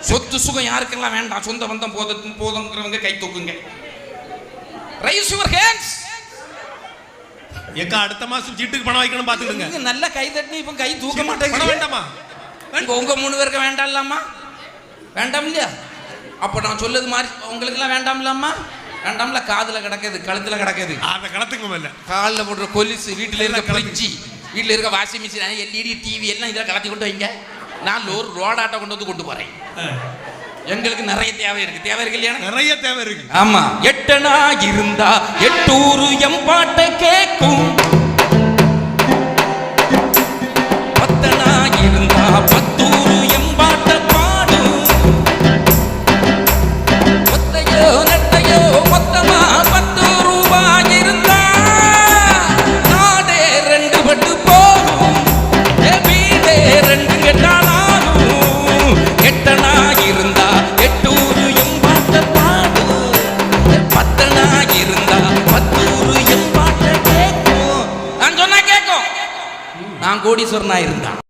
சொத்து சுகம் யாருக்கெல்லாம் வேண்டாம், சொந்த பந்தம் போதுங்கிறவங்க கை தூக்குங்க. Raise your hands. ஏக்கா அடுத்த மாசம் சீட்டுக்கு பணம் வைக்கணும் பாத்துக்கிடுங்க. நல்ல கை தட்டி இப்ப கை தூக்க மாட்டேங்க. பணம் வேண்டாமா? உங்க 3 பேருக்கு வேண்டாம் இல்லாமா? வேண்டாம் இல்லையா? அப்ப நான் சொல்லுது மாதிரி உங்களுக்கு எல்லாம் வேண்டாம் இல்லாமா? வேண்டாம்ல. காதுல கிடக்குது, கழுத்துல கிடக்குது, அந்த கலத்துக்கு இல்ல, காலில் போடுற கொலுசு, வீட்டுல இருக்க ஃப்ரிட்ஜ், வீட்டுல இருக்க வாஷிங் மிஷின், எல்இடி டிவி எல்லாம் இதில் கலத்தி கொண்டு வைங்க. நான் ஒரு ரோடாட்டை கொண்டு போறேன். எங்களுக்கு நிறைய தேவை இருக்கு இல்லையா? நிறைய தேவை இருக்கு. ஆமா. 8 இருந்தா 8 எம்பாட்டை கேட்கும், 10 இருந்தா 10 எம்பாட்டை பாடும், ஒத்தையோ நெட்டையோ மொத்தமா 10 ரூபாய் இருந்தா நாடே 2 பட்டு போகும், வீடே 2 கெட்டாலும். 8 இருந்தா 8 எம்பாட்டை பாடும், 10 இருந்தா 10 எம்பாட்டை கேட்கும். நான் சொன்னா கேட்கும். நான் கோடீஸ்வரனா இருந்தான்.